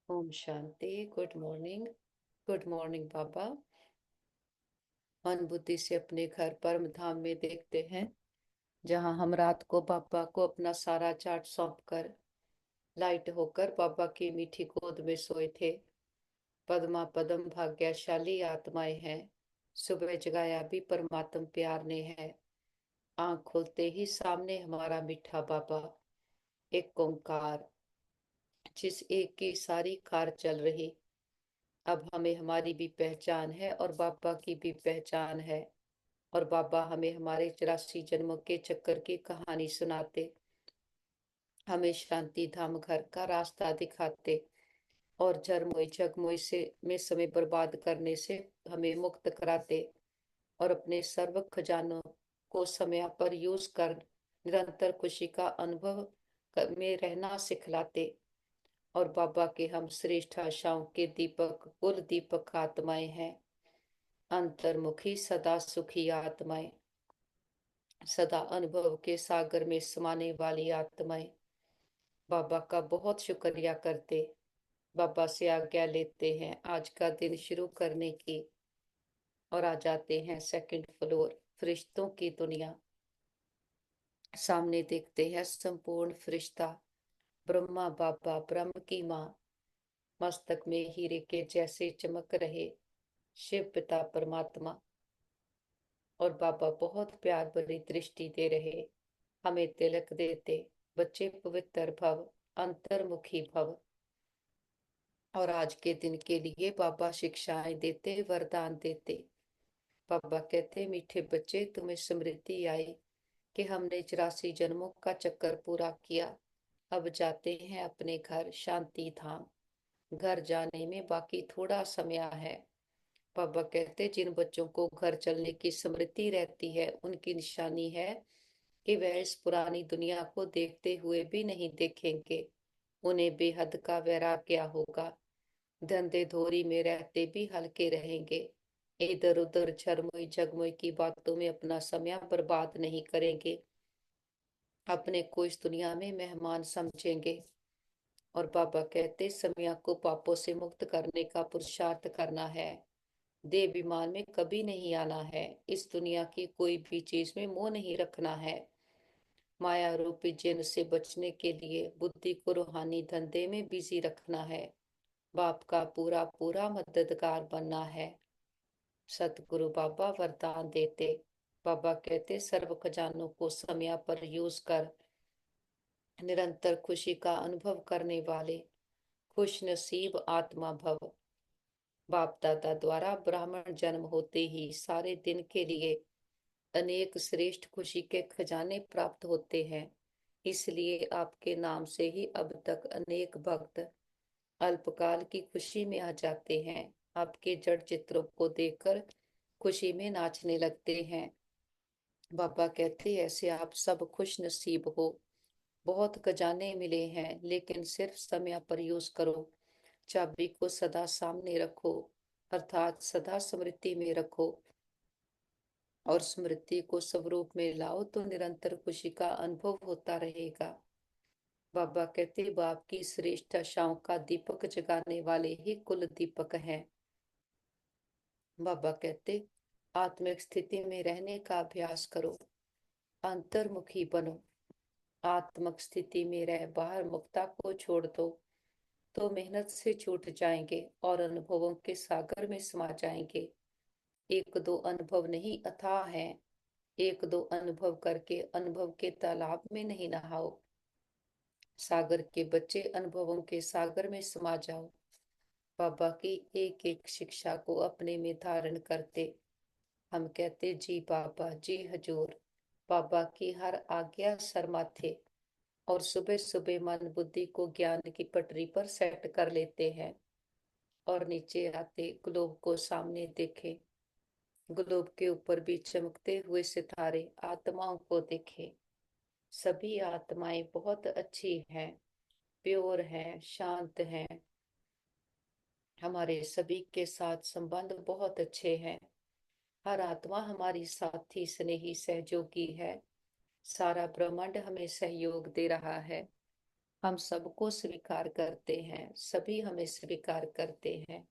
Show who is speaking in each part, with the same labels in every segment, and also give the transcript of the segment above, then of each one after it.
Speaker 1: ओम Shanti. Good morning. Good morning Baba. मन बुद्धि से अपने घर परम धाम में देखते हैं, जहां हम रात को बाबा को अपना सारा चार्ट सौंप कर लाइट होकर बाबा की मीठी गोद में सोए थे। पद्मा पदम भाग्यशाली आत्माएं हैं। सुबह जगाया भी परमात्म प्यार ने है। आंख खोलते ही सामने हमारा मीठा बाबा, एक ओंकार, जिस एक की सारी कार चल रही। अब हमें हमारी भी पहचान है और बाबा की भी पहचान है। और बाबा हमें हमारे 84 जन्मों के चक्कर की कहानी सुनाते, हमें शांति धाम घर का रास्ता दिखाते और जरमोई जगमोई से में समय बर्बाद करने से हमें मुक्त कराते और अपने सर्व खजानों को समय पर यूज कर निरंतर खुशी का अनुभव में रहना सिखलाते। और बाबा के हम श्रेष्ठ आशाओं के दीपक, कुल दीपक आत्माएं हैं। अंतर्मुखी सदा सुखी आत्माएं, सदा अनुभव के सागर में समाने वाली आत्माएं बाबा का बहुत शुक्रिया करते। बाबा से आज्ञा लेते हैं आज का दिन शुरू करने की और आ जाते हैं सेकंड फ्लोर, फरिश्तों की दुनिया। सामने देखते हैं संपूर्ण फरिश्ता, ब्रह्मा बाबा, ब्रह्म की माँ, मस्तक में हीरे के जैसे चमक रहे शिव पिता परमात्मा। और बाबा बहुत प्यार भरी दृष्टि दे रहे, हमें तिलक देते, बच्चे पवित्र भव, अंतर्मुखी भव। और आज के दिन के लिए बाबा शिक्षाएं देते, वरदान देते। बाबा कहते, मीठे बच्चे तुम्हें स्मृति आई कि हमने 84 जन्मों का चक्कर पूरा किया। अब जाते हैं अपने घर शांति धाम। घर जाने में बाकी थोड़ा समय है। बाबा कहते, जिन बच्चों को घर चलने की स्मृति रहती है उनकी निशानी है कि वह इस पुरानी दुनिया को देखते हुए भी नहीं देखेंगे। उन्हें बेहद का वैराग्य होगा। धंधे धोरी में रहते भी हल्के रहेंगे। इधर उधर झरमुई झगमुई की बातों में अपना समय बर्बाद नहीं करेंगे। अपने को इस दुनिया में मेहमान समझेंगे। और बाबा कहते, समय को पापों से मुक्त करने का पुरुषार्थ करना है। देह विमान में कभी नहीं आना है। इस दुनिया की कोई भी चीज में मोह नहीं रखना है। माया रूपी जिन से बचने के लिए बुद्धि को रूहानी धंधे में बिजी रखना है। बाप का पूरा पूरा मददगार बनना है। सतगुरु बाबा वरदान देते। बाबा कहते, सर्व खजानों को समय पर यूज कर निरंतर खुशी का अनुभव करने वाले खुश नसीब आत्मा भव। बाप दादा द्वारा ब्राह्मण जन्म होते ही सारे दिन के लिए अनेक श्रेष्ठ खुशी के खजाने प्राप्त होते हैं। इसलिए आपके नाम से ही अब तक अनेक भक्त अल्पकाल की खुशी में आ जाते हैं। आपके जड़ चित्रों को देखकर खुशी में नाचने लगते हैं। बाबा कहते, ऐसे आप सब खुश नसीब हो। बहुत खजाने मिले हैं, लेकिन सिर्फ समय पर यूज करो। चाबी को सदा सामने रखो, अर्थात सदा स्मृति में रखो और स्मृति को स्वरूप में लाओ तो निरंतर खुशी का अनुभव होता रहेगा। बाबा कहते, बाप की श्रेष्ठ आशाओं का दीपक जगाने वाले ही कुल दीपक हैं। बाबा कहते, आत्मिक स्थिति में रहने का अभ्यास करो, अंतर्मुखी बनो। आत्मिक स्थिति में रह बाहर मुक्ता को छोड़ दो तो मेहनत से छूट जाएंगे और अनुभवों के सागर में समा जाएंगे। एक दो अनुभव नहीं, अथाह है। एक दो अनुभव करके अनुभव के तालाब में नहीं नहाओ। सागर के बच्चे अनुभवों के सागर में समा जाओ। बाबा की एक एक शिक्षा को अपने में धारण करते हम कहते, जी बाबा, जी हजूर। बाबा की हर आज्ञा शर्मा थे और सुबह सुबह मन बुद्धि को ज्ञान की पटरी पर सेट कर लेते हैं और नीचे आते ग्लोब को सामने देखे। ग्लोब के ऊपर भी चमकते हुए सितारे आत्माओं को देखे। सभी आत्माएं बहुत अच्छी हैं, प्योर हैं, शांत हैं। हमारे सभी के साथ संबंध बहुत अच्छे हैं। हर आत्मा हमारी साथी स्नेही सहयोगी है। सारा ब्रह्मांड हमें सहयोग दे रहा है। हम सबको स्वीकार करते हैं, सभी हमें स्वीकार करते हैं।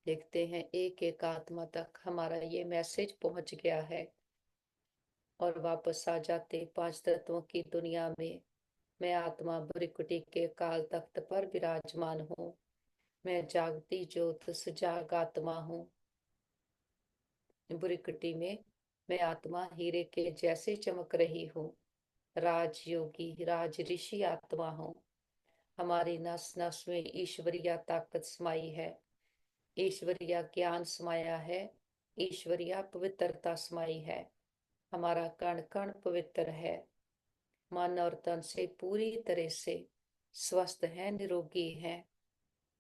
Speaker 1: देखते हैं एक एक आत्मा तक हमारा ये मैसेज पहुंच गया है और वापस आ जाते 5 तत्वों की दुनिया में। मैं आत्मा भृकुटी के काल तख्त पर विराजमान हूँ। मैं जागती ज्योत सजाग आत्मा हूँ। भृकुटी में मैं आत्मा हीरे के जैसे चमक रही हूँ। राजयोगी राज ऋषि आत्मा हूँ। हमारी नस नस में ईश्वरीय ताकत समाई है। ईश्वरीय ज्ञान समाया है। ईश्वरीय पवित्रता समाई है। हमारा कण कण पवित्र है। मन और तन से पूरी तरह से स्वस्थ है, निरोगी है।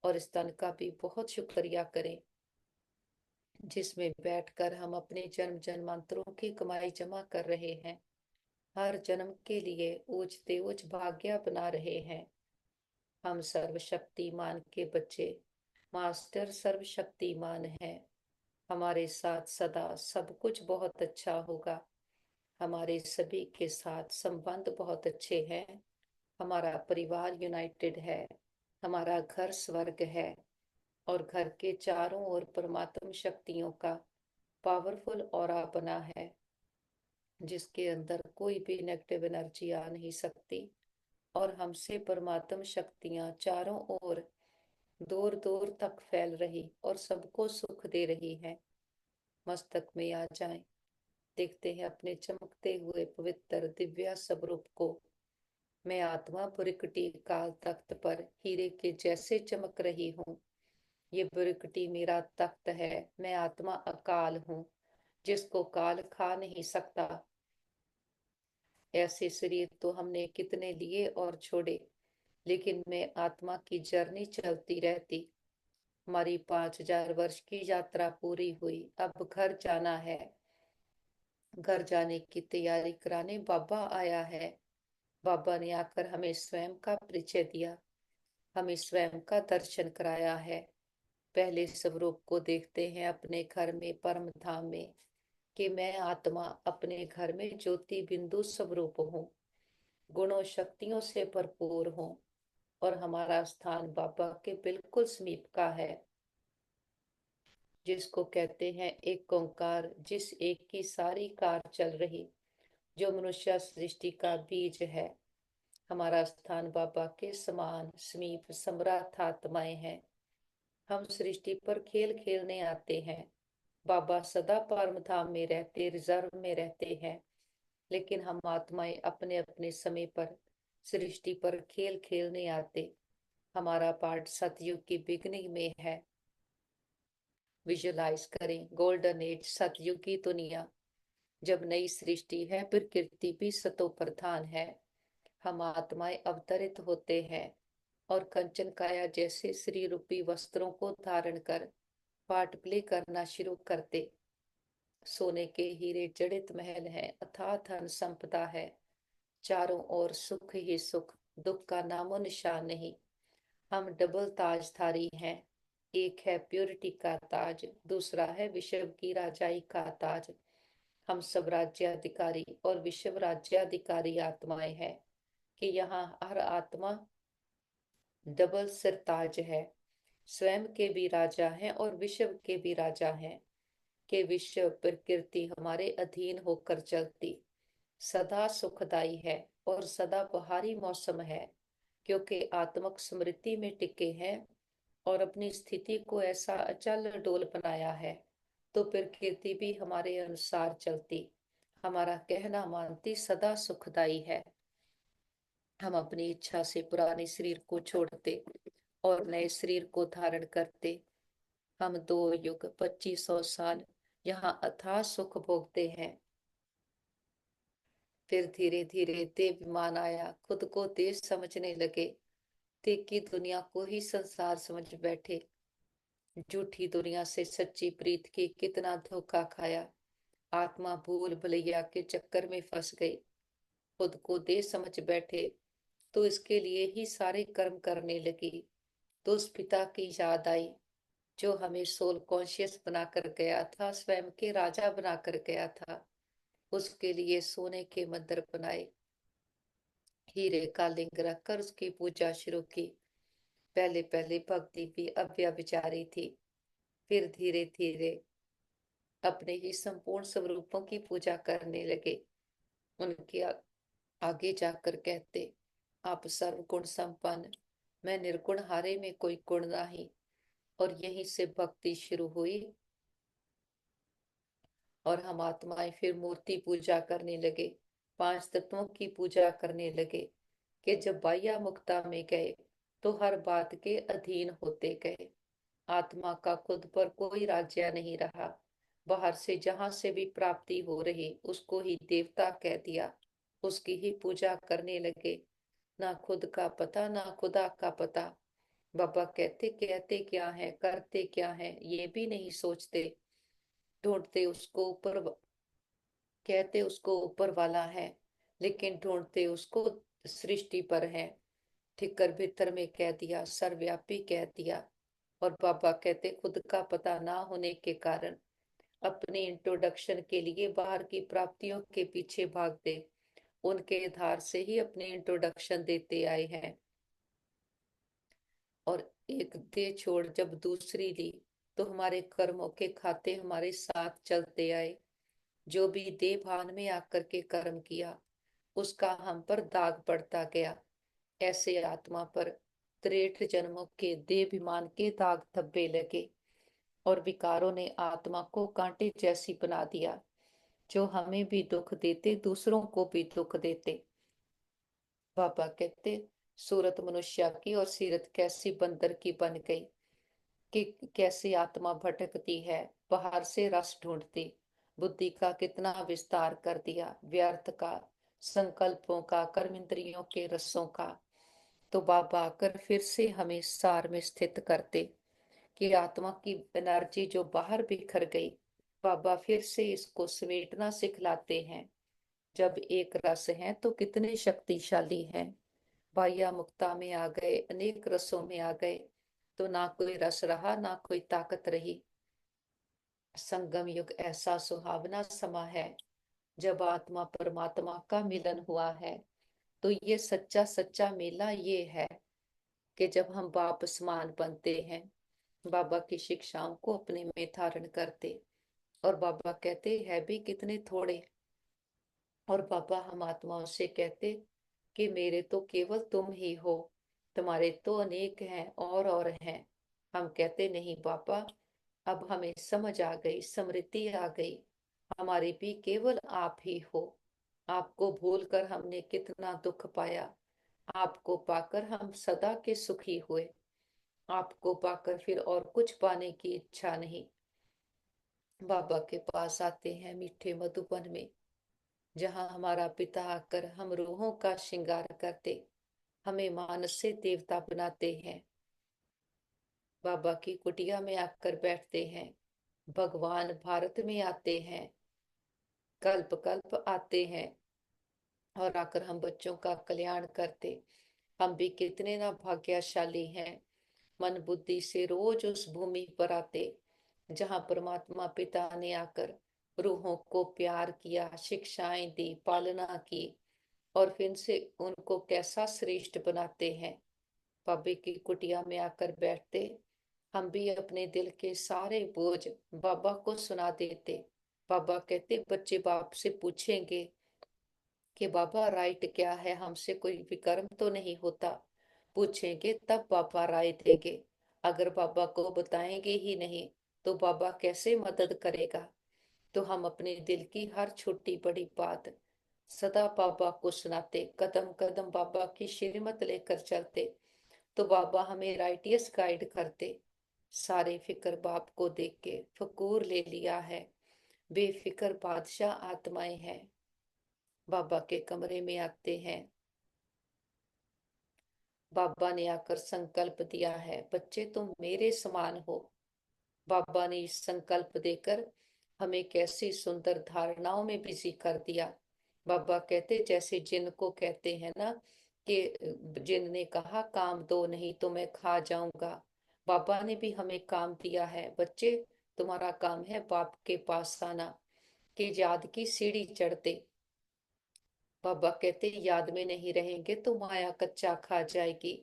Speaker 1: और इस तन का भी बहुत शुक्रिया करें जिसमें बैठकर हम अपने जन्म जन्मांतरों की कमाई जमा कर रहे हैं। हर जन्म के लिए ऊंचते ऊंच भाग्य बना रहे हैं। हम सर्वशक्तिमान के बच्चे, मास्टर सर्वशक्तिमान है। हमारे साथ सदा सब कुछ बहुत अच्छा होगा। हमारे सभी के साथ संबंध बहुत अच्छे हैं। हमारा परिवार यूनाइटेड है। हमारा घर स्वर्ग है। और घर के चारों ओर परमात्म शक्तियों का पावरफुल ऑरा बना है जिसके अंदर कोई भी नेगेटिव एनर्जी आ नहीं सकती। और हमसे परमात्म शक्तियां चारों ओर दूर दूर तक फैल रही और सबको सुख दे रही है। मस्तक में आ जाएं। देखते हैं अपने चमकते हुए पवित्र दिव्य स्वरूप को। मैं आत्मा भृकुटी काल तख्त पर हीरे के जैसे चमक रही हूँ। ये भृकुटी मेरा तख्त है। मैं आत्मा अकाल हूँ जिसको काल खा नहीं सकता। ऐसे शरीर तो हमने कितने लिए और छोड़े, लेकिन मैं आत्मा की जर्नी चलती रहती। हमारी 5,000 वर्ष की यात्रा पूरी हुई। अब घर जाना है। घर जाने की तैयारी कराने बाबा आया है। बाबा ने आकर हमें स्वयं का परिचय दिया, हमें स्वयं का दर्शन कराया है। पहले स्वरूप को देखते हैं अपने घर में परम धाम में कि मैं आत्मा अपने घर में ज्योति बिंदु स्वरूप हूँ, गुणों शक्तियों से भरपूर हूँ। और हमारा स्थान बाबा के बिल्कुल समीप का है जिसको कहते हैं एक ओंकार, जिस एक की सारी कार चल रही, जो मनुष्य सृष्टि का बीज है। हमारा स्थान बाबा के समान समीप समर्थ आत्माएं हैं। हम सृष्टि पर खेल खेलने आते हैं। बाबा सदा परम धाम में रहते, रिजर्व में रहते हैं। लेकिन हम आत्माएं अपने अपने समय पर सृष्टि पर खेल खेलने आते। हमारा पार्ट सतयुग की बिगनिंग में है। विजुलाइज करें गोल्डन एज, सतयुग की दुनिया, जब नई सृष्टि है, प्रकृति भी सतो प्रधान है। हम आत्माएं अवतरित होते हैं और कंचन काया जैसे श्री रूपी वस्त्रों को धारण कर पार्ट प्ले करना शुरू करते। सोने के हीरे जड़ित महल है, अथाह धन संपदा है। चारों ओर सुख ही सुख, दुख का नामो निशान नहीं। हम डबल ताजधारी हैं। एक है प्योरिटी का ताज, दूसरा है विश्व की राजाई का ताज। हम सब राज्याधिकारी और विश्व राज्याधिकारी आत्माएं हैं कि यहाँ हर आत्मा डबल सिरताज है। स्वयं के भी राजा हैं और विश्व के भी राजा हैं। कि विश्व प्रकृति हमारे अधीन होकर चलती, सदा सुखदाई है और सदा बहारी मौसम है, क्योंकि आत्मक स्मृति में टिके हैं और अपनी स्थिति को ऐसा अचल डोल बनाया है। तो प्रकृति भी हमारे अनुसार चलती, हमारा कहना मानती, सदा सुखदाई है। हम अपनी इच्छा से पुराने शरीर को छोड़ते और नए शरीर को धारण करते। हम 2 युग 2500 साल यहाँ अथाह सुख भोगते हैं। फिर धीरे धीरे देव विमान आया, खुद को देश समझने लगे। देह की दुनिया को ही संसार समझ बैठे। झूठी दुनिया से सच्ची प्रीत की कितना धोखा खाया। आत्मा भूल भुलैया के चक्कर में फंस गई। खुद को देह समझ बैठे तो इसके लिए ही सारे कर्म करने लगी। तो उस पिता की याद आई जो हमें सोल कॉन्शियस बनाकर गया था, स्वयं के राजा बनाकर गया था। उसके लिए सोने के मंदिर बनाए, हीरे का लिंग रखकर उसकी पूजा शुरू की। पहले पहले भक्ति भी अव्यभिचारी थी, फिर धीरे धीरे अपने ही संपूर्ण स्वरूपों की पूजा करने लगे। उनके आगे जाकर कहते, आप सर्वगुण संपन्न, मैं निर्गुण, हारे में कोई गुण नहीं। और यहीं से भक्ति शुरू हुई और हम आत्माएं फिर मूर्ति पूजा करने लगे, पांच तत्वों की पूजा करने लगे। कि जब बाह्य मुक्ता में गए तो हर बात के अधीन होते गए। आत्मा का खुद पर कोई राज्य नहीं रहा। बाहर से जहां से भी प्राप्ति हो रही उसको ही देवता कह दिया, उसकी ही पूजा करने लगे। ना खुद का पता ना खुदा का पता। बाबा कहते कहते क्या है, करते क्या है, ये भी नहीं सोचते। ढूंढते उसको ऊपर, कहते उसको ऊपर वाला है, लेकिन ढूंढते उसको सृष्टि पर है। ठिकर भीतर में कह दिया, सर्वव्यापी कह दिया। और बाबा कहते खुद का पता ना होने के कारण अपने इंट्रोडक्शन के लिए बाहर की प्राप्तियों के पीछे भागते, उनके आधार से ही अपने इंट्रोडक्शन देते आए हैं। और एक दे छोड़ जब दूसरी ली तो हमारे कर्मों के खाते हमारे साथ चलते आए। जो भी देह भान में आकर के कर्म किया उसका हम पर दाग पड़ता गया। ऐसे आत्मा पर 63 जन्मों के देहाभिमान के दाग धब्बे लगे और विकारों ने आत्मा को कांटे जैसी बना दिया, जो हमें भी दुख देते दूसरों को भी दुख देते। बाबा कहते, सूरत मनुष्य की और सीरत कैसी बंदर की बन गई। कि कैसी आत्मा भटकती है, बाहर से रस ढूंढती, बुद्धि का कितना विस्तार कर दिया, व्यर्थ का, संकल्पों का, कर्मेंद्रियों के रसों का। तो बाबा आकर फिर से हमें सार में स्थित करते कि आत्मा की एनर्जी जो बाहर बिखर गई, बाबा फिर से इसको समेटना सिखलाते हैं। जब एक रस है तो कितने शक्तिशाली हैं। बाह्य मुक्ता में आ गए, अनेक रसों में आ गए तो ना कोई रस रहा ना कोई ताकत रही। संगम युग ऐसा सुहावना समा है जब आत्मा परमात्मा का मिलन हुआ है। तो ये सच्चा सच्चा मेला ये है कि जब हम बाप समान बनते हैं, बाबा की शिक्षाओं को अपने में धारण करते। और बाबा कहते हैं भी कितने थोड़े। और बाबा हम आत्माओं से कहते कि मेरे तो केवल तुम ही हो, तुम्हारे तो अनेक हैं और हैं। हम कहते नहीं बाबा, अब हमें समझ आ गई, स्मृति आ गई, हमारी भी केवल आप ही हो। आपको भूलकर हमने कितना दुख पाया, आपको पाकर हम सदा के सुखी हुए। आपको पाकर फिर और कुछ पाने की इच्छा नहीं। बाबा के पास आते हैं मीठे मधुबन में, जहाँ हमारा पिता आकर हम रूहों का श्रृंगार करते, हमें मानस से देवता बनाते हैं। बाबा की कुटिया में आकर बैठते हैं। भगवान भारत में आते हैं, कल्प कल्प आते हैं और आकर हम बच्चों का कल्याण करते। हम भी कितने ना भाग्यशाली हैं, मन बुद्धि से रोज उस भूमि पर आते जहाँ परमात्मा पिता ने आकर रूहों को प्यार किया, शिक्षाएं दी, पालना की और फिर से उनको कैसा श्रेष्ठ बनाते हैं। बाबे की कुटिया में आकर बैठते, हम भी अपने दिल के सारे बोझ बाबा को सुना देते। बाबा कहते बच्चे बाप से पूछेंगे कि बाबा राइट क्या है, हमसे कोई विकर्म तो नहीं होता। पूछेंगे तब बाबा राय देंगे। अगर बाबा को बताएंगे ही नहीं तो बाबा कैसे मदद करेगा। तो हम अपने दिल की हर छोटी बड़ी बात सदा बाबा को सुनाते, कदम कदम बाबा की श्रीमत लेकर चलते। तो बाबा हमें राइटियस गाइड करते। सारे फिक्र बाप को देख के फकूर ले लिया है, बेफिक्र बादशाह आत्माएं हैं। बाबा के कमरे में आते हैं। बाबा ने आकर संकल्प दिया है, बच्चे तुम मेरे समान हो। बाबा ने इस संकल्प देकर हमें कैसी सुंदर धारणाओं में बिजी कर दिया। बाबा कहते जैसे जिन को कहते हैं ना कि जिन ने कहा काम दो नहीं तो मैं खा जाऊंगा। बाबा ने भी हमें काम दिया है, बच्चे तुम्हारा काम है बाप के पास आना। कि याद की सीढ़ी चढ़ते बाबा कहते याद में नहीं रहेंगे तो माया कच्चा खा जाएगी।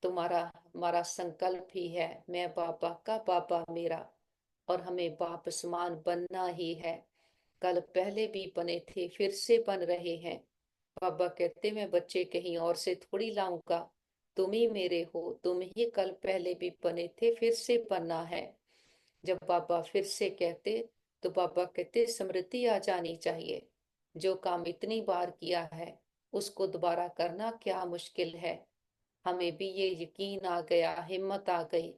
Speaker 1: तुम्हारा हमारा संकल्प ही है, मैं बाबा का बाबा मेरा, और हमें बाप समान बनना ही है। कल पहले भी बने थे, फिर से बन रहे हैं। बाबा कहते मैं बच्चे कहीं और से थोड़ी लाऊंगा, तुम ही मेरे हो, तुम ही कल पहले भी बने थे, फिर से बनना है। जब बाबा फिर से कहते तो बाबा कहते स्मृति आ जानी चाहिए। जो काम इतनी बार किया है उसको दोबारा करना क्या मुश्किल है। हमें भी ये यकीन आ गया, हिम्मत आ गई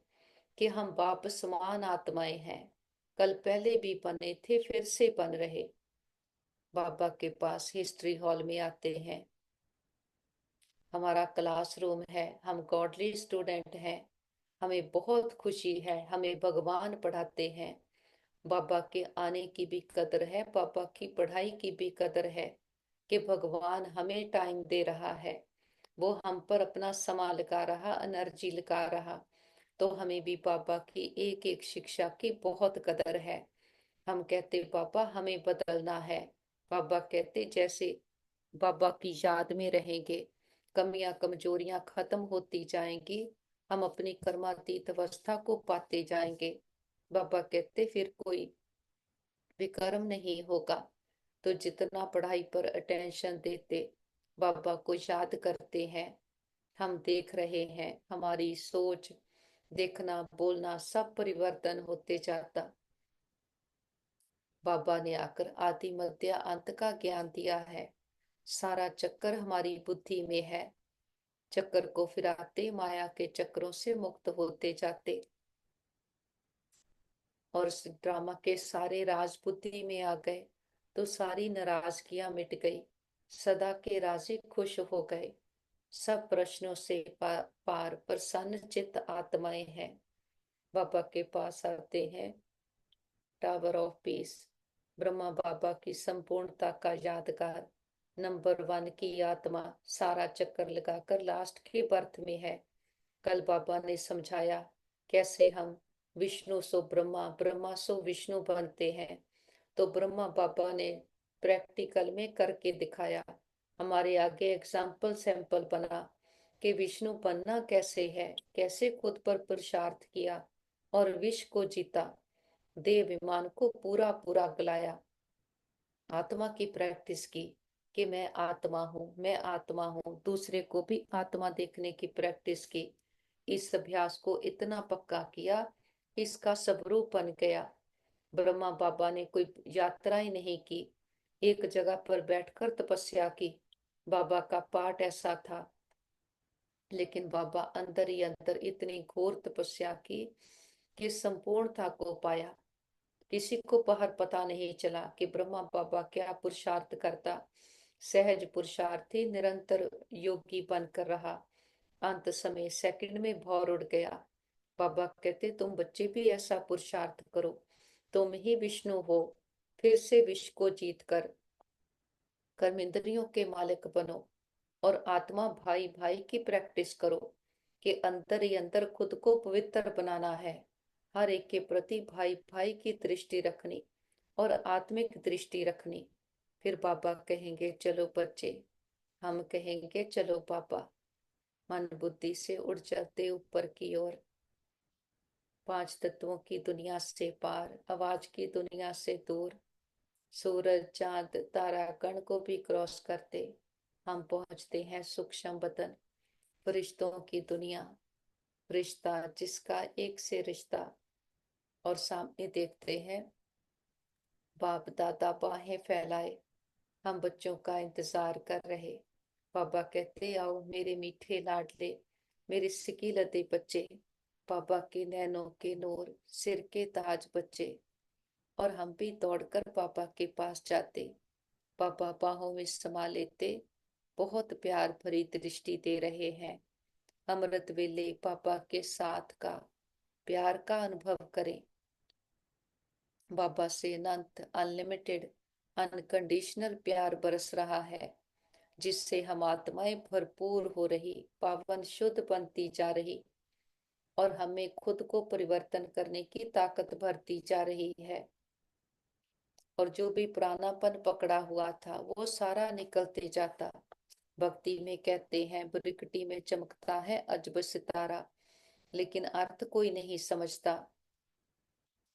Speaker 1: कि हम बाप समान आत्माएं हैं, कल पहले भी बने थे, फिर से बन रहे। बाबा के पास हिस्ट्री हॉल में आते हैं, हमारा क्लासरूम है, हम गॉडली स्टूडेंट हैं, हमें बहुत खुशी है, हमें भगवान पढ़ाते हैं। बाबा के आने की भी कदर है, बाबा की पढ़ाई की भी कदर है कि भगवान हमें टाइम दे रहा है, वो हम पर अपना समय लगा रहा, एनर्जी लगा रहा। तो हमें भी बाबा की एक एक शिक्षा की बहुत कदर है। हम कहते बाबा हमें बदलना है। बाबा कहते जैसे बाबा की याद में रहेंगे, कमियां कमजोरियां खत्म होती जाएंगी, हम अपनी कर्मातीत अवस्था को पाते जाएंगे। बाबा कहते फिर कोई विकर्म नहीं होगा। तो जितना पढ़ाई पर अटेंशन देते, बाबा को याद करते हैं, हम देख रहे हैं हमारी सोच, देखना बोलना सब परिवर्तन होते जाता। बाबा ने आकर आदि मध्य अंत का ज्ञान दिया है। सारा चक्कर हमारी बुद्धि में है, चक्कर को फिराते माया के चक्रों से मुक्त होते जाते, और इस ड्रामा के सारे राज बुद्धि में आ गए तो सारी नाराजगियां मिट गई, सदा के राजी खुश हो गए। सब प्रश्नों से पार प्रसन्न चित्त आत्माएं हैं। बाबा के पास आते हैं, टावर ऑफ पीस, ब्रह्मा बाबा की संपूर्णता का यादगार, नंबर वन की आत्मा, सारा चक्कर लगाकर लास्ट के बर्थ में है। कल बाबा ने समझाया कैसे हम विष्णु सो ब्रह्मा, ब्रह्मा सो विष्णु बनते हैं। तो ब्रह्मा बाबा ने प्रैक्टिकल में करके दिखाया, हमारे आगे एग्जाम्पल सैंपल बना कि विष्णु बनना कैसे है, कैसे खुद पर पुरुषार्थ किया और विष को जीता, देह विमान को पूरा पूरा गलाया, आत्मा की प्रैक्टिस की कि मैं आत्मा हूँ, मैं आत्मा हूँ, दूसरे को भी आत्मा देखने की प्रैक्टिस की। इस अभ्यास को इतना पक्का किया, इसका स्वरूप बन गया। ब्रह्मा बाबा ने कोई यात्रा ही नहीं की, एक जगह पर बैठकर तपस्या की। बाबा का पाठ ऐसा था, लेकिन बाबा अंदर ही अंदर इतनी घोर तपस्या की कि संपूर्णता को पाया। किसी को बाहर पता नहीं चला कि ब्रह्मा बाबा क्या पुरुषार्थ करता। सहज पुरुषार्थी निरंतर योगी बनकर रहा, अंत समय सेकंड में भौर उड़ गया। बाबा कहते तुम बच्चे भी ऐसा पुरुषार्थ करो, तुम ही विष्णु हो, फिर से विश्व को जीत कर कर्मेंद्रियों के मालिक बनो, और आत्मा भाई भाई की प्रैक्टिस करो कि अंतर ही अंतर खुद को पवित्र बनाना है, हर एक के प्रति भाई भाई की दृष्टि रखनी और आत्मिक दृष्टि रखनी। फिर बाबा कहेंगे चलो बच्चे, हम कहेंगे चलो पापा। मन बुद्धि से उड़ चलते ऊपर की ओर, पांच तत्वों की दुनिया से पार, आवाज की दुनिया से दूर, सूरज चांद तारा गण को भी क्रॉस करते हम पहुंचते हैं सूक्ष्म बदन, फरिश्तों की दुनिया, रिश्ता जिसका एक से रिश्ता। और सामने देखते हैं बाप दादा बाहें फैलाए, हम बच्चों का इंतजार कर रहे। बाबा कहते आओ मेरे मीठे लाडले, मेरे सिकीलते बच्चे, बाबा के नैनों के नूर, सिर के ताज बच्चे। और हम भी दौड़कर पापा के पास जाते, पापा बाहों में समा लेते, बहुत प्यार भरी दृष्टि दे रहे हैं। अमृत वेले पापा के साथ का प्यार का अनुभव करें। बाबा से अनंत अनलिमिटेड अनकंडीशनल प्यार बरस रहा है, जिससे हम आत्माएं भरपूर हो रही, पावन शुद्ध बनती जा रही, और हमें खुद को परिवर्तन करने की ताकत भरती जा रही है। और जो भी पुरानापन पकड़ा हुआ था वो सारा निकलते जाता। भक्ति में कहते हैं बुरिकटी में चमकता है अजब सितारा, लेकिन अर्थ कोई नहीं समझता।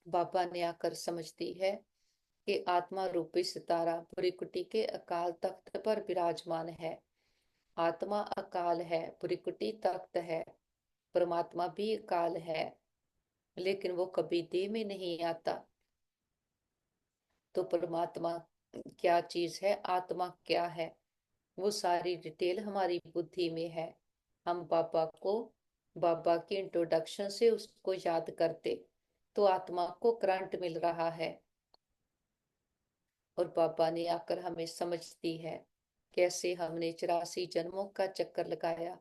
Speaker 1: बाबा ने आकर समझती है कि आत्मा रूपी सितारा बुरिकुटी के अकाल तख्त पर विराजमान है। आत्मा अकाल है, बुरिकुटी तख्त है। परमात्मा भी अकाल है, लेकिन वो कभी देह में नहीं आता। तो परमात्मा क्या चीज है, आत्मा क्या है, वो सारी डिटेल हमारी बुद्धि में है। हम बाबा की इंट्रोडक्शन से उसको याद करते तो आत्मा को करंट मिल रहा है। और बाबा ने आकर हमें समझ दी है कैसे हमने 84 जन्मों का चक्कर लगाया।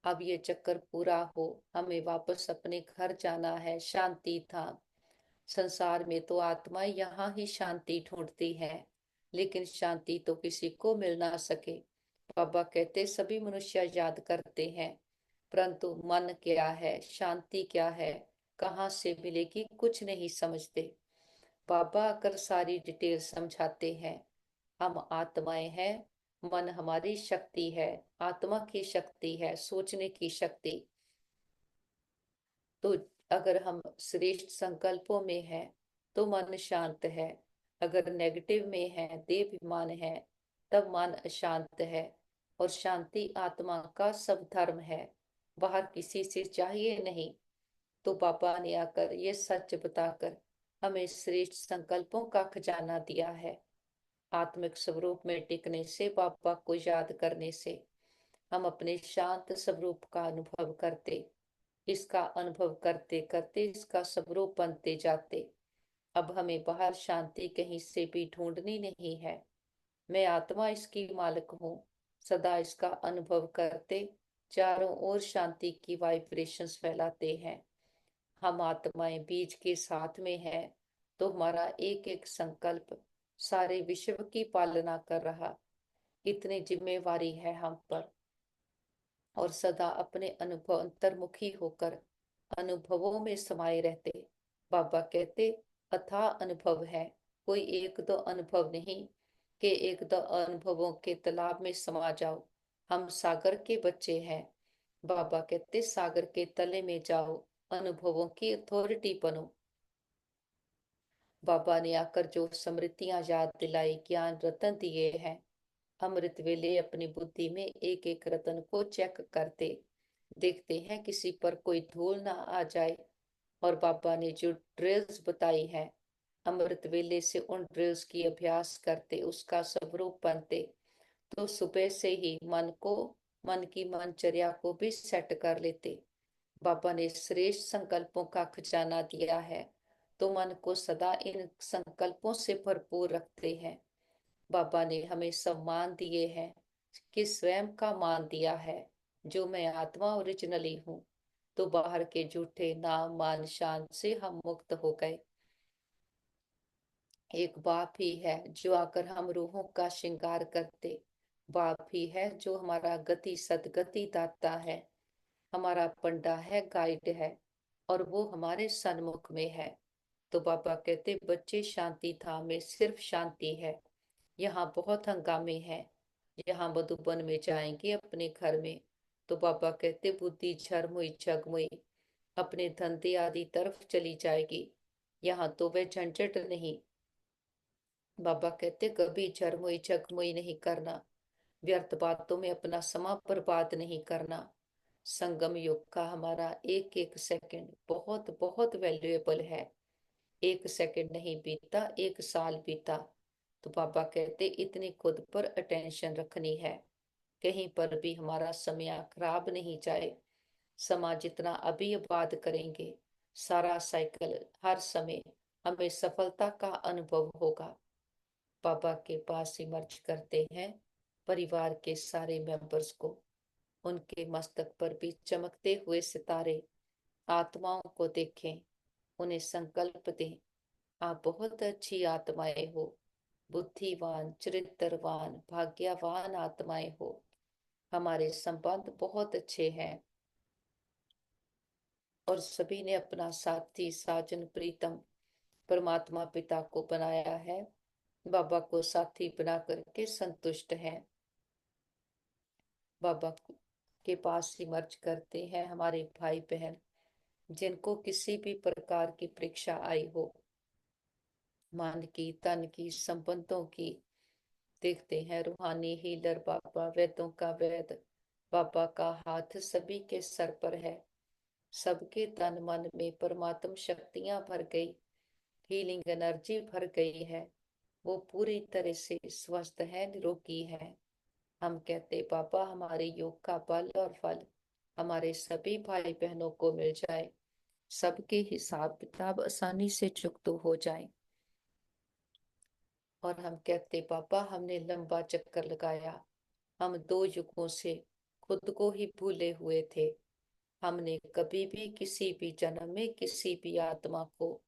Speaker 1: अब ये चक्कर पूरा हो, हमें वापस अपने घर जाना है, शांति था। संसार में तो आत्मा यहाँ ही शांति ढूंढती है, लेकिन शांति तो किसी को मिल ना सके। बाबा कहते सभी मनुष्य याद करते हैं, परंतु मन क्या है, शांति क्या है, कहाँ से मिलेगी, कुछ नहीं समझते। बाबा आकर सारी डिटेल समझाते हैं। हम आत्माएं हैं, मन हमारी शक्ति है, आत्मा की शक्ति है, सोचने की शक्ति। तो अगर हम श्रेष्ठ संकल्पों में हैं तो मन शांत है, अगर नेगेटिव में है, देहाभिमान है, तब मन अशांत है। और शांति आत्मा का सब धर्म है, बाहर किसी से चाहिए नहीं। तो बाबा ने आकर ये सच बताकर हमें श्रेष्ठ संकल्पों का खजाना दिया है। आत्मिक स्वरूप में टिकने से, बाबा को याद करने से हम अपने शांत स्वरूप का अनुभव करते। इसका अनुभव करते करते इसका स्वरूप बनते जाते। अब हमें बाहर शांति कहीं से भी ढूंढनी नहीं है। मैं आत्मा इसकी मालिक हूँ। सदा इसका अनुभव करते चारों ओर शांति की वाइब्रेशंस फैलाते हैं। हम आत्माएं बीज के साथ में है, तो हमारा एक एक संकल्प सारे विश्व की पालना कर रहा। इतनी जिम्मेवारी है हम पर। और सदा अपने अनुभव अंतर्मुखी होकर अनुभवों में समाये रहते। बाबा कहते अथाह अनुभव है, कोई एक दो अनुभव नहीं कि एक दो अनुभवों के तालाब में समा जाओ। हम सागर के बच्चे हैं। बाबा कहते सागर के तले में जाओ, अनुभवों की अथॉरिटी बनो। बाबा ने आकर जो स्मृतियां याद दिलाई, ज्ञान रतन दिए हैं, अमृत वेले अपनी बुद्धि में एक एक रतन को चेक करते देखते हैं किसी पर कोई धूल ना आ जाए। और बाबा ने जो ड्रिल्स बताई हैं, अमृत वेले से उन ड्रिल्स की अभ्यास करते, उसका स्वरूप बनते, तो सुबह से ही मन की मनचर्या को भी सेट कर लेते। बाबा ने श्रेष्ठ संकल्पों का खजाना दिया है, तो मन को सदा इन संकल्पों से भरपूर रखते हैं। बाबा ने हमें सम्मान दिए हैं कि स्वयं का मान दिया है, जो मैं आत्मा ओरिजिनली हूँ। तो बाहर के झूठे नाम मान शान से हम मुक्त हो गए। एक बाप ही है जो आकर हम रूहों का श्रृंगार करते। बाप ही है जो हमारा गति सदगति दाता है, हमारा पंडा है, गाइड है, और वो हमारे सन्मुख में है। तो बाबा कहते बच्चे शांति धाम में सिर्फ शांति है, यहाँ बहुत हंगामे हैं। यहाँ मधुबन में जाएंगे अपने घर में, तो बाबा कहते बुद्धि झरमुई झगमुई अपने धंधे आदि तरफ चली जाएगी। यहाँ तो वह झंझट नहीं। बाबा कहते कभी झरमुई झगमुई नहीं करना, व्यर्थ बातों में अपना समय बर्बाद नहीं करना। संगम युग का हमारा एक एक सेकंड बहुत बहुत वैल्यूएबल है। एक सेकंड नहीं बीता, एक साल बीता। तो बाबा कहते इतनी खुद पर अटेंशन रखनी है, कहीं पर भी हमारा समय खराब नहीं जाए। समाज जितना अभी आबाद करेंगे, सारा साइकिल हर समय हमें सफलता का अनुभव होगा। बाबा के पास इमर्ज करते हैं परिवार के सारे मेंबर्स को। उनके मस्तक पर भी चमकते हुए सितारे। आत्माओं को देखें, उन्हें संकल्प दें, आप बहुत अच्छी आत्माएं हो, बुद्धिवान चरित्रवान भाग्यवान आत्माएं हो। हमारे संबंध बहुत अच्छे हैं और सभी ने अपना साथी साजन प्रीतम परमात्मा पिता को बनाया है। बाबा को साथी बना करके संतुष्ट हैं। बाबा के पास ही मर्ज करते हैं हमारे भाई बहन जिनको किसी भी प्रकार की परीक्षा आई हो, मन की, तन की, संबंधों की। देखते हैं रूहानी हीलर बाबा, वेदों का वेद बाबा का हाथ सभी के सर पर है। सबके तन मन में परमात्म शक्तियां भर गई, हीलिंग एनर्जी भर गई है। वो पूरी तरह से स्वस्थ है, निरोगी है। हम कहते बाबा हमारे योग का बल और फल हमारे सभी भाई बहनों को मिल जाए, सबके हिसाब किताब आसानी से चुकता हो जाए। और हम कहते पापा हमने लंबा चक्कर लगाया, हम 2 युगों से खुद को ही भूले हुए थे। हमने कभी भी किसी भी जन्म में किसी भी आत्मा को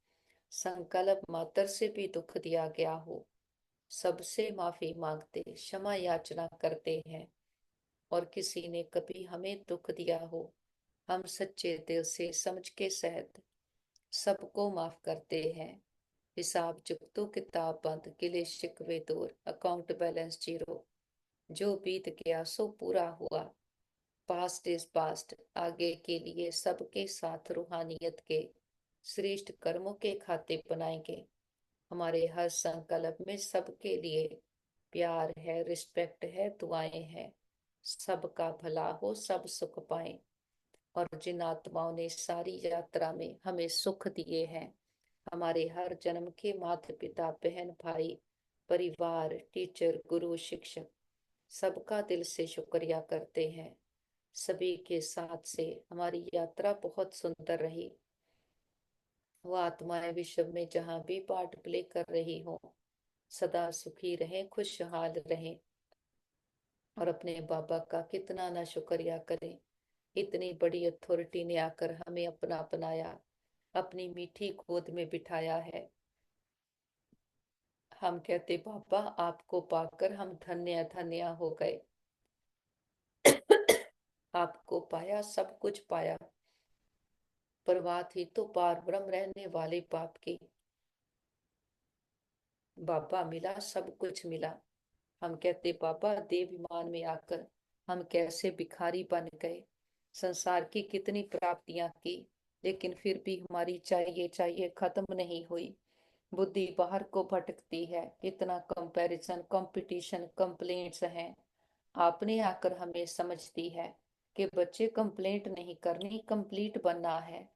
Speaker 1: संकल्प मात्र से भी दुख दिया गया हो, सबसे माफी मांगते क्षमा याचना करते हैं। और किसी ने कभी हमें दुख दिया हो, हम सच्चे दिल से समझ के सहित सबको माफ करते हैं। हिसाब चुकतो किताब बंद, गिले शिकवे दूर, अकाउंट बैलेंस जीरो। जो बीत गया सो पूरा हुआ, पास्ट इज पास्ट। आगे के लिए सबके साथ रूहानियत के श्रेष्ठ कर्मों के खाते बनाएंगे। हमारे हर संकल्प में सबके लिए प्यार है, रिस्पेक्ट है, दुआएं हैं। सबका भला हो, सब सुख पाए। और जिन आत्माओं ने सारी यात्रा में हमें सुख दिए हैं, हमारे हर जन्म के माता पिता, बहन भाई, परिवार, टीचर, गुरु, शिक्षक, सबका दिल से शुक्रिया करते हैं। सभी के साथ से हमारी यात्रा बहुत सुंदर रही। वो आत्माएं विश्व में जहां भी पार्ट प्ले कर रही हो, सदा सुखी रहें, खुशहाल रहें। और अपने बाबा का कितना ना शुक्रिया करें, इतनी बड़ी अथॉरिटी ने आकर हमें अपना अपनाया, अपनी मीठी गोद में बिठाया है। हम कहते पापा आपको पाकर हम धन्य धन्य हो गए। आपको पाया, सब कुछ पाया। परवाह थी तो पार ब्रह्म रहने वाले बाप की। बाबा मिला, सब कुछ मिला। हम कहते पापा देव विमान में आकर हम कैसे भिखारी बन गए। संसार की कितनी प्राप्तियां की, लेकिन फिर भी हमारी चाहिए चाहिए खत्म नहीं हुई। बुद्धि बाहर को भटकती है, इतना कंपैरिजन, कंपटीशन, कंप्लेंट्स हैं। आपने आकर हमें समझ दी है कि बच्चे कंप्लेंट नहीं करनी, कंप्लीट बनना है।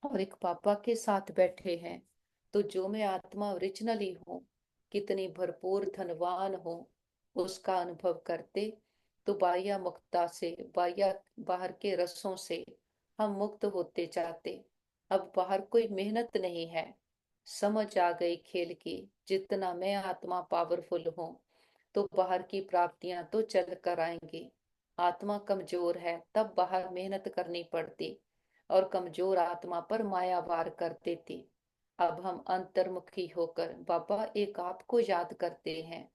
Speaker 1: और एक पापा के साथ बैठे हैं, तो जो मैं आत्मा ओरिजिनली हूँ, कितनी भरपूर धनवान हूँ, उसका अनुभव करते तो बाह्य मुक्ता से, बाह्य बाहर के रसों से हम मुक्त होते जाते। अब बाहर कोई मेहनत नहीं है, समझ आ गई खेल की। जितना मैं आत्मा पावरफुल हूँ, तो बाहर की प्राप्तियां तो चल कर आएंगी। आत्मा कमजोर है तब बाहर मेहनत करनी पड़ती, और कमजोर आत्मा पर माया वार कर देती। अब हम अंतर्मुखी होकर बाबा एक आपको याद करते हैं,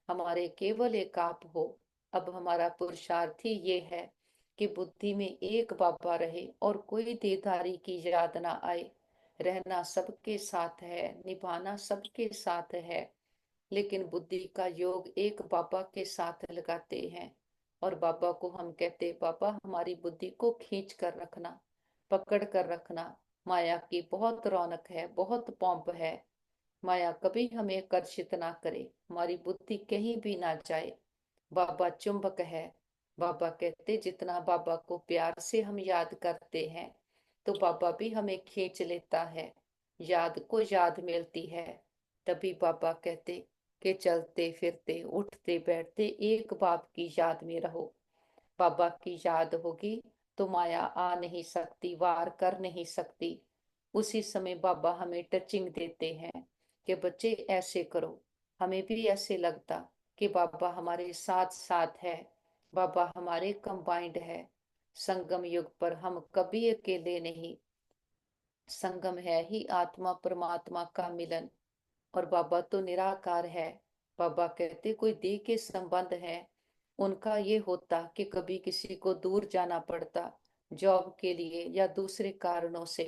Speaker 1: हमारे केवल एक आप हो। अब हमारा पुरुषार्थ ही ये है कि बुद्धि में एक बाबा रहे और कोई देहधारी की याद ना आए। रहना सबके साथ है, निभाना सबके साथ है, लेकिन बुद्धि का योग एक बाबा के साथ लगाते हैं। और बाबा को हम कहते बाबा हमारी बुद्धि को खींच कर रखना, पकड़ कर रखना। माया की बहुत रौनक है, बहुत पौंप है। माया कभी हमें आकर्षित ना करे, हमारी बुद्धि कहीं भी ना जाए। बाबा चुंबक है। बाबा कहते जितना बाबा को प्यार से हम याद करते हैं, तो बाबा भी हमें खींच लेता है, याद को याद मिलती है। तभी बाबा कहते कि चलते फिरते उठते बैठते एक बाप की याद में रहो। बाबा की याद होगी तो माया आ नहीं सकती, वार कर नहीं सकती। उसी समय बाबा हमें टचिंग देते हैं कि बच्चे ऐसे करो। हमें भी ऐसे लगता कि बाबा हमारे साथ साथ है, बाबा हमारे कंबाइंड है। संगम युग पर हम कभी अकेले नहीं। संगम है ही आत्मा परमात्मा का मिलन। और बाबा तो निराकार है। बाबा कहते कोई देह के संबंध है, उनका ये होता कि कभी किसी को दूर जाना पड़ता जॉब के लिए या दूसरे कारणों से।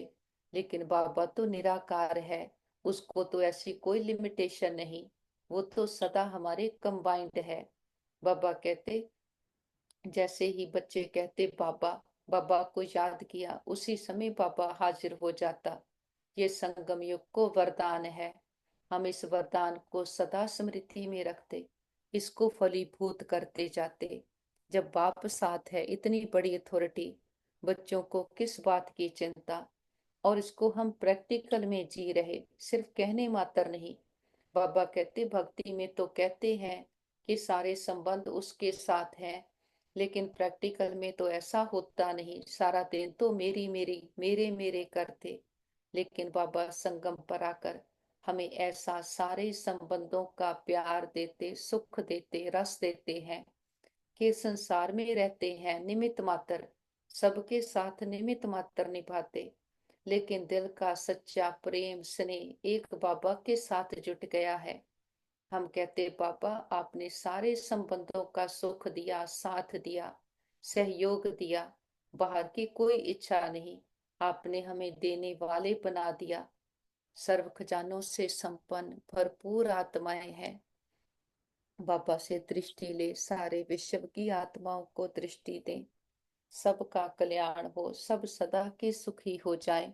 Speaker 1: लेकिन बाबा तो निराकार है, उसको तो ऐसी कोई लिमिटेशन नहीं। वो तो सदा हमारे कंबाइंड है। बाबा कहते, जैसे ही बच्चे कहते बाबा, बाबा को याद किया, उसी समय बाबा हाजिर हो जाता। ये संगम युग को वरदान है। हम इस वरदान को सदा स्मृति में रखते, इसको फलीभूत करते जाते। जब बाप साथ है, इतनी बड़ी अथॉरिटी, बच्चों को किस बात की चिंता। और इसको हम प्रैक्टिकल में जी रहे, सिर्फ कहने मात्र नहीं। बाबा कहते, भक्ति में तो कहते हैं कि सारे संबंध उसके साथ हैं, लेकिन प्रैक्टिकल में तो ऐसा होता नहीं। सारा दिन तो मेरी मेरी मेरे मेरे करते, लेकिन बाबा संगम पर आकर हमें ऐसा सारे संबंधों का प्यार देते, सुख देते, रस देते हैं कि संसार में रहते हैं निमित्त मात्र, सबके साथ निमित्त मात्र निभाते, लेकिन दिल का सच्चा प्रेम स्नेह एक बाबा के साथ जुट गया है। हम कहते, बाबा आपने सारे संबंधों का सुख दिया, साथ दिया, सहयोग दिया, बाहर की कोई इच्छा नहीं, आपने हमें देने वाले बना दिया। सर्व खजानों से संपन्न भरपूर आत्माएं हैं। बाबा से दृष्टि ले, सारे विश्व की आत्माओं को दृष्टि दें। सबका कल्याण हो, सब सदा के सुखी हो जाएं,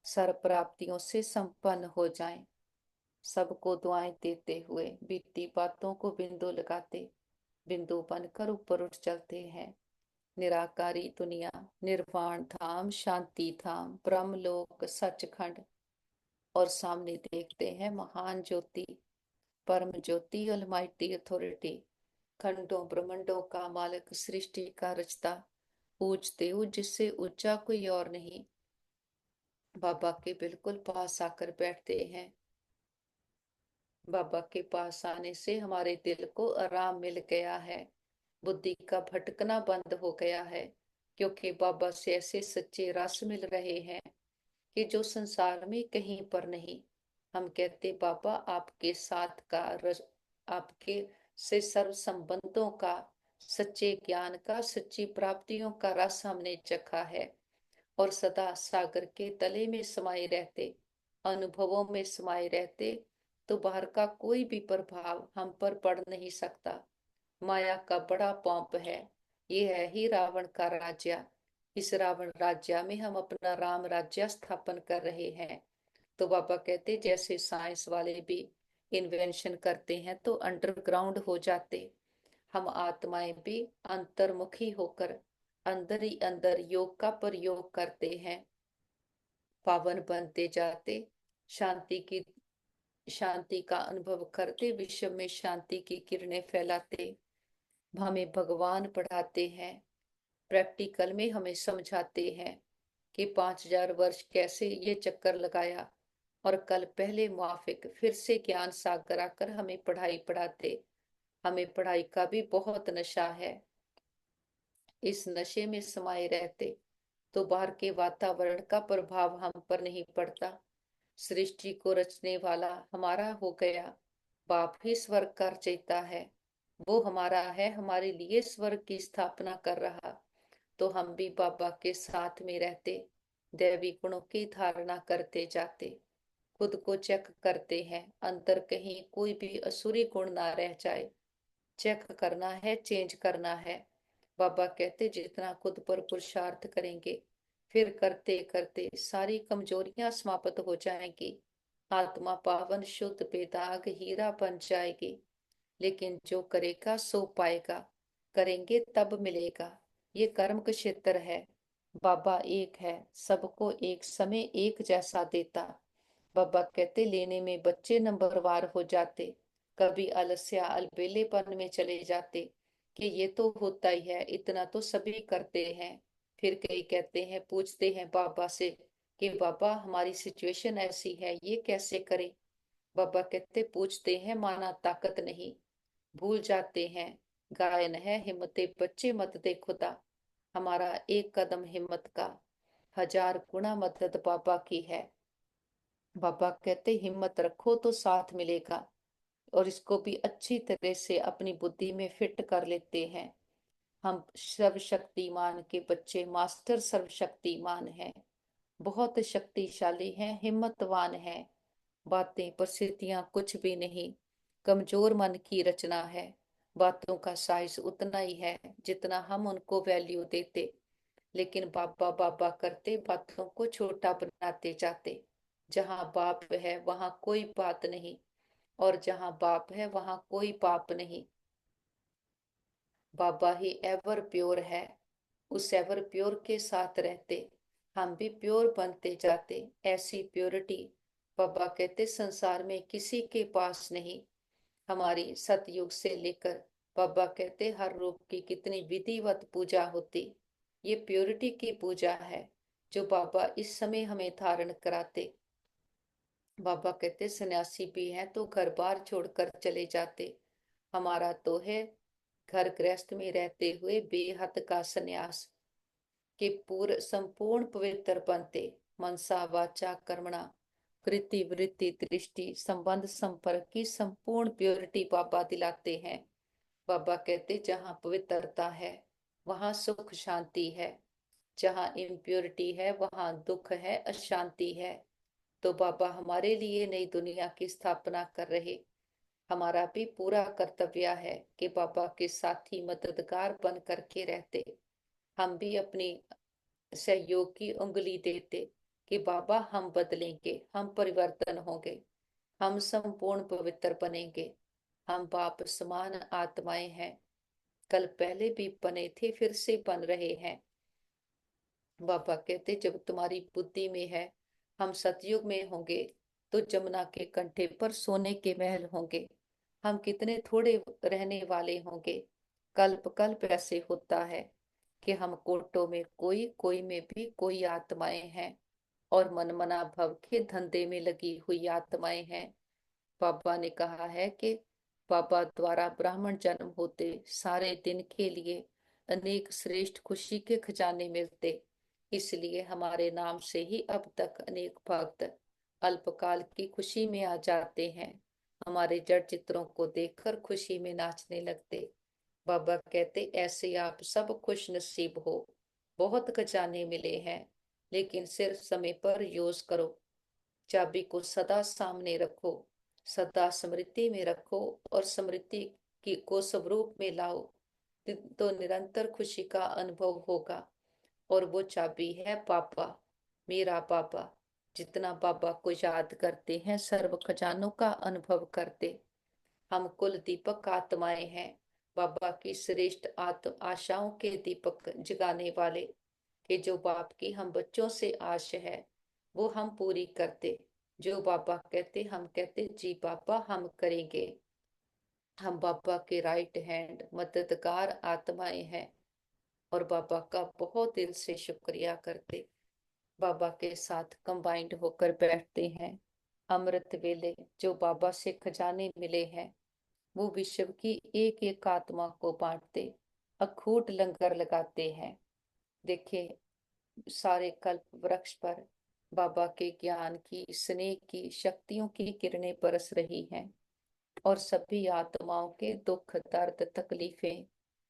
Speaker 1: सर्व प्राप्तियों से संपन्न हो जाएं। सबको दुआएं देते हुए बीती बातों को बिंदु लगाते, बिंदु बनकर ऊपर उठ चलते हैं। निराकारी दुनिया, निर्वाण धाम, शांति धाम, ब्रह्मलोक, सचखंड, और सामने देखते हैं महान ज्योति, परम ज्योति, अलमाइटी अथॉरिटी, खंडों ब्रह्मंडों का मालिक, सृष्टि का रचता, पूजते हो जिससे ऊंचा कोई और नहीं। बाबा के बिल्कुल पास आकर बैठते हैं। बाबा के पास आने से हमारे दिल को आराम मिल गया है, बुद्धि का भटकना बंद हो गया है, क्योंकि बाबा से ऐसे सच्चे रस मिल रहे हैं कि जो संसार में कहीं पर नहीं। हम कहते, बाबा आपके साथ का रस, आपके से सर्व संबंधों का, सच्चे ज्ञान का, सच्ची प्राप्तियों का रस हमने चखा है, और सदा सागर के तले में समाये रहते, अनुभवों में समाये रहते, तो बाहर का कोई भी प्रभाव हम पर पड़ नहीं सकता। माया का बड़ा पौंप है, ये है ही रावण का राज्य। इस रावण राज्य में हम अपना राम राज्य स्थापन कर रहे हैं। तो बाबा कहते, जैसे साइंस वाले भी इन्वेंशन करते हैं तो अंडरग्राउंड हो जाते, हम आत्माएं भी अंतर्मुखी होकर अंदर ही अंदर योग का प्रयोग करते हैं, पावन बनते जाते, शांति की शांति का अनुभव करते, विश्व में शांति की किरणें फैलाते, हमें भगवान पढ़ाते हैं। प्रैक्टिकल में हमें समझाते हैं कि 5,000 वर्ष कैसे ये चक्कर लगाया, और कल पहले मुआफिक फिर से ज्ञान सागर आकर हमें पढ़ाई पढ़ाते। हमें पढ़ाई का भी बहुत नशा है, इस नशे में समाये रहते तो बाहर के वातावरण का प्रभाव हम पर नहीं पड़ता। सृष्टि को रचने वाला हमारा हो गया, बाप ही स्वर्ग का रचयिता है, वो हमारा है, हमारे लिए स्वर्ग की स्थापना कर रहा। तो हम भी बाबा के साथ में रहते, दैवी गुणों की धारणा करते जाते, खुद को चेक करते हैं, अंतर कहीं कोई भी असुरी गुण ना रह जाए। चेक करना है, चेंज करना है। बाबा कहते, जितना खुद पर पुरुषार्थ करेंगे, फिर करते करते सारी कमजोरियां समाप्त हो जाएंगी, आत्मा पावन शुद्ध बेदाग हीरा बन जाएगी। लेकिन जो करेगा सो पाएगा, करेंगे तब मिलेगा। ये कर्म का क्षेत्र है। बाबा एक है, सबको एक समय एक जैसा देता। बाबा कहते, लेने में बच्चे नंबरवार हो जाते, कभी आलस्य अलबेलेपन में चले जाते कि ये तो होता ही है, इतना तो सभी करते हैं। फिर कई कहते हैं, पूछते हैं बाबा से कि बाबा हमारी सिचुएशन ऐसी है, ये कैसे करें। बाबा कहते, पूछते हैं माना ताकत नहीं, भूल जाते हैं गायन है, हिम्मते बच्चे मत दे खुदा। हमारा एक कदम हिम्मत का, 1,000 गुना मदद बाबा की है। बाबा कहते, हिम्मत रखो तो साथ मिलेगा। और इसको भी अच्छी तरह से अपनी बुद्धि में फिट कर लेते हैं। हम सर्वशक्तिमान के बच्चे, मास्टर सर्वशक्तिमान हैं, बहुत शक्तिशाली हैं, हिम्मतवान हैं। बातें परिस्थितियां कुछ भी नहीं, कमजोर मन की रचना है। बातों का साइज उतना ही है जितना हम उनको वैल्यू देते, लेकिन बाबा बाबा करते बातों को छोटा बनाते जाते। जहां बाप है वहां कोई बात नहीं, और जहां बाप है वहां कोई पाप नहीं। बाबा ही एवर प्योर है। उस एवर प्योर के साथ रहते हम भी प्योर बनते जाते। ऐसी प्योरिटी बाबा कहते संसार में किसी के पास नहीं। हमारी सतयुग से लेकर बाबा कहते हर रूप की कितनी विधिवत पूजा होती, ये प्योरिटी की पूजा है जो बाबा इस समय हमें धारण कराते। बाबा कहते सन्यासी भी हैं तो घर बार छोड़कर चले जाते। हमारा तो है घर गृहस्थ में रहते हुए बेहद का सन्यास, के पूर्ण संपूर्ण पवित्र बनते। मनसा वाचा कर्मणा कृति वृत्ति दृष्टि संबंध संपर्क की संपूर्ण प्योरिटी बाबा दिलाते हैं। बाबा कहते जहाँ पवित्रता है वहाँ सुख शांति है, जहाँ इम्प्योरिटी है वहाँ दुख है, अशांति है। तो बाबा हमारे लिए नई दुनिया की स्थापना कर रहे। हमारा भी पूरा कर्तव्य है कि बाबा के साथी मददगार बन करके रहते। हम भी अपनी सहयोग की उंगली देते कि बाबा हम बदलेंगे, हम परिवर्तन होंगे, हम संपूर्ण पवित्र बनेंगे। हम बाप समान आत्माएं हैं, कल पहले भी बने थे फिर से बन रहे हैं। बाबा कहते जब तुम्हारी बुद्धि में है हम सतयुग में होंगे तो जमुना के कंठे पर सोने के महल होंगे। हम कितने थोड़े रहने वाले होंगे। कल्प कल्प ऐसे होता है कि हम कोटों में कोई, कोई में भी कोई आत्माएं हैं, और मनमना भव के धंधे में लगी हुई आत्माएं हैं। बाबा ने कहा है कि बाबा द्वारा ब्राह्मण जन्म होते सारे दिन के लिए अनेक श्रेष्ठ खुशी के खजाने मिलते। इसलिए हमारे नाम से ही अब तक अनेक भक्त अल्पकाल की खुशी में आ जाते हैं। हमारे जड़ चित्रों को देखकर खुशी में नाचने लगते। बाबा कहते ऐसे आप सब खुश नसीब हो। बहुत खजाने मिले हैं, लेकिन सिर्फ समय पर यूज करो। चाबी को सदा सामने रखो, सदा स्मृति में रखो, और स्मृति की को स्वरूप में लाओ, तो निरंतर खुशी का अनुभव होगा। और वो चाबी है पापा, मेरा पापा। जितना बाबा को याद करते हैं सर्व खजानों का अनुभव करते। हम कुल दीपक आत्माएं हैं, बाबा की श्रेष्ठ आत्म आशाओं के दीपक जगाने वाले। कि जो बाप की हम बच्चों से आश है वो हम पूरी करते। जो बाबा कहते हम कहते जी बाबा हम करेंगे। हम बाबा के राइट हैंड मददगार आत्माएं हैं, और बाबा का बहुत दिल से शुक्रिया करते। बाबा के साथ कंबाइंड होकर बैठते हैं। अमृत वेले जो बाबा से खजाने मिले हैं वो विश्व की एक एक आत्मा को बांटते, अखूट लंगर लगाते हैं। देखे सारे कल्प वृक्ष पर बाबा के ज्ञान की, स्नेह की, शक्तियों की किरणें बरस रही हैं, और सभी आत्माओं के दुख दर्द तकलीफें,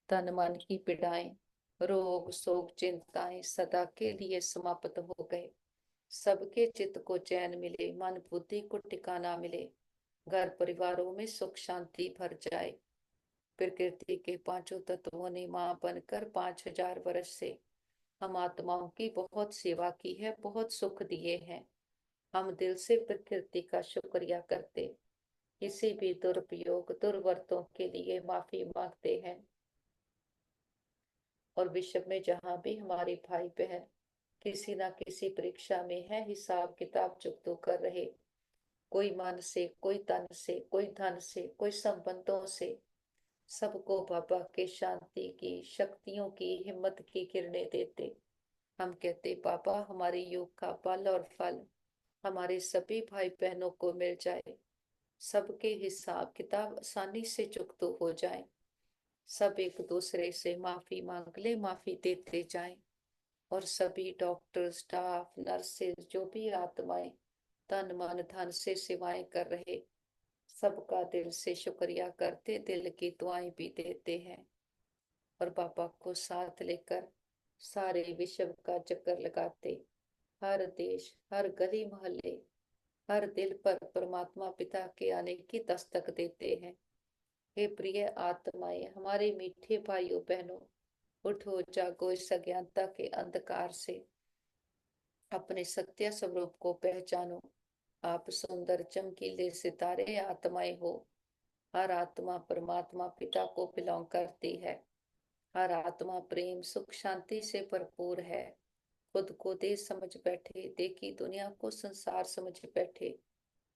Speaker 1: तन मन की पीड़ाएं, रोग शोक चिंताएं सदा के लिए समाप्त हो गए। सबके चित्त को चैन मिले, मन बुद्धि को ठिकाना मिले, घर परिवारों में सुख शांति भर जाए। प्रकृति के पांचों तत्वों ने मां बनकर 5000 वर्ष से हम आत्माओं की बहुत सेवा की है, बहुत सुख दिए हैं। हम दिल से प्रकृति का शुक्रिया करते, किसी भी दुरुपयोग दुर्वर्तों के लिए माफी मांगते हैं। और विश्व में जहां भी हमारे भाई बहन किसी ना किसी परीक्षा में है, हिसाब किताब चुकतो कर रहे, कोई मन से, कोई तन से, कोई धन से, कोई संबंधों से, सबको बाबा के शांति की, शक्तियों की, हिम्मत की किरणें देते। हम कहते बाबा हमारे योग का बल और फल हमारे सभी भाई बहनों को मिल जाए। सबके हिसाब किताब आसानी से चुकतो हो जाए। सब एक दूसरे से माफी मांग ले, माफी देते जाएं। और सभी डॉक्टर स्टाफ नर्सेज जो भी आत्माएं तन मन धन से सेवाएं कर रहे, सबका दिल से शुक्रिया करते, दिल की दुआएं भी देते हैं। और बाबा को साथ लेकर सारे विश्व का चक्कर लगाते, हर देश हर गली मोहल्ले हर दिल पर परमात्मा पिता के आने की दस्तक देते हैं। हे प्रिय आत्माएं, हमारे मीठे भाइयों बहनों, उठो जागो, इस अज्ञानता के अंधकार से अपने सत्य स्वरूप को पहचानो। आप सुंदर चमकीले सितारे आत्माएं हो। हर आत्मा परमात्मा पिता को बिलोंग करती है। हर आत्मा प्रेम सुख शांति से भरपूर है। खुद को देश समझ बैठे, देखी दुनिया को संसार समझ बैठे।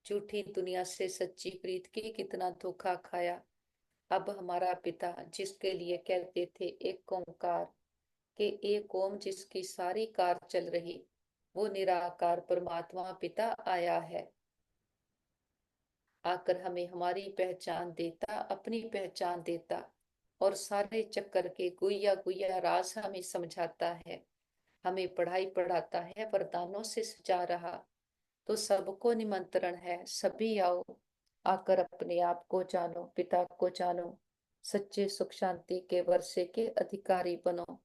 Speaker 1: झूठी दुनिया से सच्ची प्रीत की कितना धोखा खाया। अब हमारा पिता जिसके लिए कहते थे एक ओंकार, के एक ओम जिसकी सारी कार चल रही, वो निराकार परमात्मा पिता आया है। आकर हमें हमारी पहचान देता, अपनी पहचान देता, और सारे चक्कर के गुइया गुइया राज हमें समझाता है। हमें पढ़ाई पढ़ाता है, वरदानों से सजा रहा। तो सबको निमंत्रण है, सभी आओ, आकर अपने आप को जानो, पिता को जानो, सच्चे सुख शांति के वर्षे के अधिकारी बनो।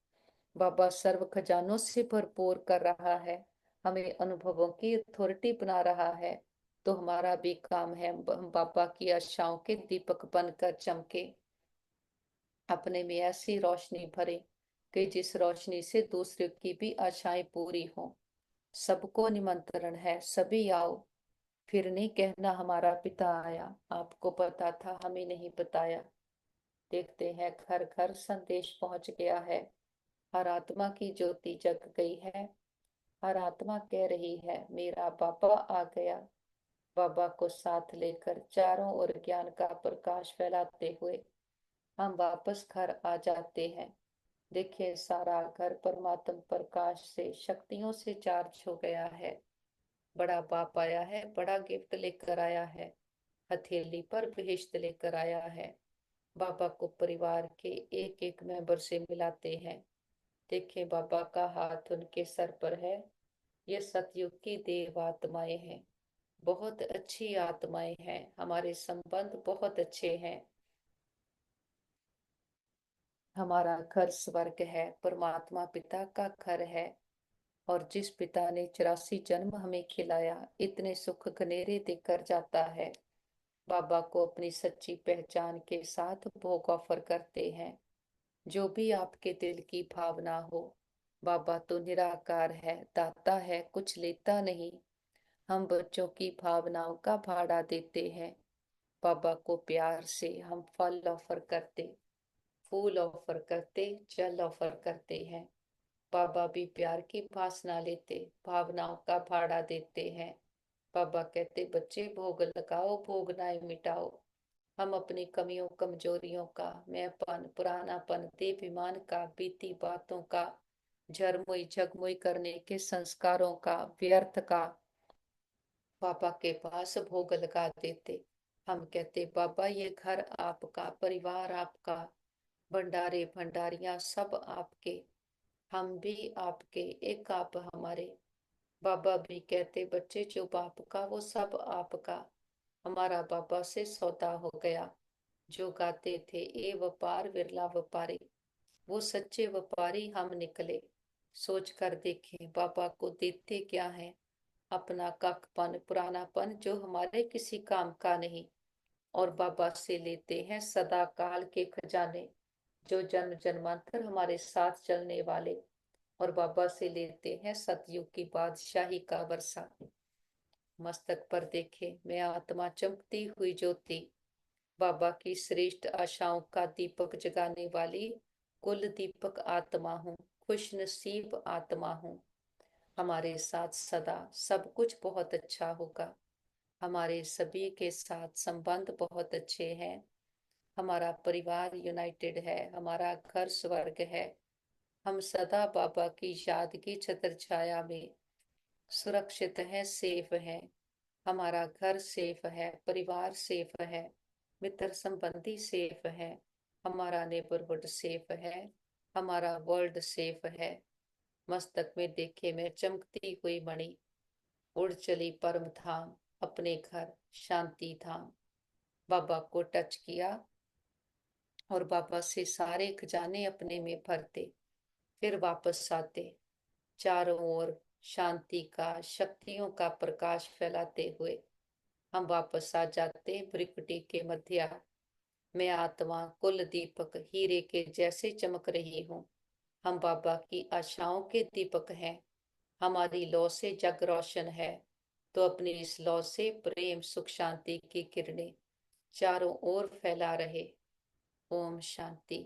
Speaker 1: बाबा सर्व खजानों से भरपूर कर रहा है, हमें अनुभवों की अथॉरिटी बना रहा है। तो हमारा भी काम है, हम बाबा की आशाओं के दीपक बनकर चमके, अपने में ऐसी रोशनी भरे कि जिस रोशनी से दूसरे की भी आशाएं पूरी हों। सबको निमंत्रण है, सभी आओ। फिर नहीं कहना हमारा पिता आया, आपको पता था हमें नहीं बताया। देखते हैं घर घर संदेश पहुंच गया है। हर आत्मा की ज्योति जग गई है। हर आत्मा कह रही है मेरा बाबा आ गया। बाबा को साथ लेकर चारों ओर ज्ञान का प्रकाश फैलाते हुए हम वापस घर आ जाते हैं। देखिए सारा घर परमात्म प्रकाश से शक्तियों से चार्ज हो गया है। बड़ा बाप आया है, बड़ा गिफ्ट लेकर आया है, हथेली पर बहिश्त लेकर आया है। बाबा को परिवार के एक एक मेंबर से मिलाते हैं। देखें बाबा का हाथ उनके सर पर है। ये सतयुग की देव आत्माएं हैं, बहुत अच्छी आत्माएं हैं, हमारे संबंध बहुत अच्छे हैं। हमारा घर स्वर्ग है, परमात्मा पिता का घर है। और जिस पिता ने 84 जन्म हमें खिलाया, इतने सुख घनेरे देकर जाता है, बाबा को अपनी सच्ची पहचान के साथ भोग ऑफर करते हैं। जो भी आपके दिल की भावना हो, बाबा तो निराकार है, दाता है, कुछ लेता नहीं। हम बच्चों की भावनाओं का भाड़ा देते हैं। बाबा को प्यार से हम फल ऑफर करते, फूल ऑफर करते, जल ऑफर करते हैं। बाबा भी प्यार की वासना लेते, भावनाओं का भाड़ा देते हैं। बाबा कहते बच्चे भोग लगाओ, भोगनाएं मिटाओ। हम अपनी कमियों कमजोरियों का, मैंपन पुरानापन देभिमान का, बीती बातों का, झरमुई झगमुई करने के संस्कारों का, व्यर्थ का बाबा के पास भोग लगा देते। हम कहते बाबा ये घर आपका, परिवार आपका, भंडारे भंडारियां सब आपके, हम भी आपके, एक आप हमारे। बाबा भी कहते बच्चे जो बाप का वो सब आपका। हमारा बाबा से सौदा हो गया। जो गाते थे ए व्यापार विरला व्यापारी, वो सच्चे व्यापारी हम निकले। सोच कर देखें बाबा को देते क्या है, अपना कखपन पुरानापन जो हमारे किसी काम का नहीं। और बाबा से लेते हैं सदा काल के खजाने, जो जन्म जन्मांतर हमारे साथ चलने वाले। और बाबा से लेते हैं सतयुग की बादशाही का वर्षा। मस्तक पर देखे मैं आत्मा चमकती हुई ज्योति, बाबा की श्रेष्ठ आशाओं का दीपक जगाने वाली कुल दीपक आत्मा हूँ, खुश नसीब आत्मा हूँ। हमारे साथ सदा सब कुछ बहुत अच्छा होगा। हमारे सभी के साथ संबंध बहुत अच्छे हैं। हमारा परिवार यूनाइटेड है, हमारा घर स्वर्ग है। हम सदा बाबा की याद की छत्र छाया में सुरक्षित है, सेफ है। हमारा घर सेफ है, परिवार सेफ है, मित्र संबंधी सेफ है, हमारा नेबरहुड सेफ है, हमारा वर्ल्ड सेफ है। मस्तक में देखे मैं चमकती हुई मणि, उड़ चली परम धाम, अपने घर शांति धाम। बाबा को टच किया और बाबा से सारे खजाने अपने में भरते, फिर वापस आते। चारों ओर शांति का, शक्तियों का प्रकाश फैलाते हुए हम वापस आ जाते हैं भ्रिकुटी के मध्य। मैं आत्मा कुल दीपक हीरे के जैसे चमक रही हूँ। हम बाबा की आशाओं के दीपक हैं। हमारी लौ से जग रोशन है, तो अपनी इस लौ से प्रेम सुख शांति की किरणें चारों ओर फैला रहे। ओम शांति।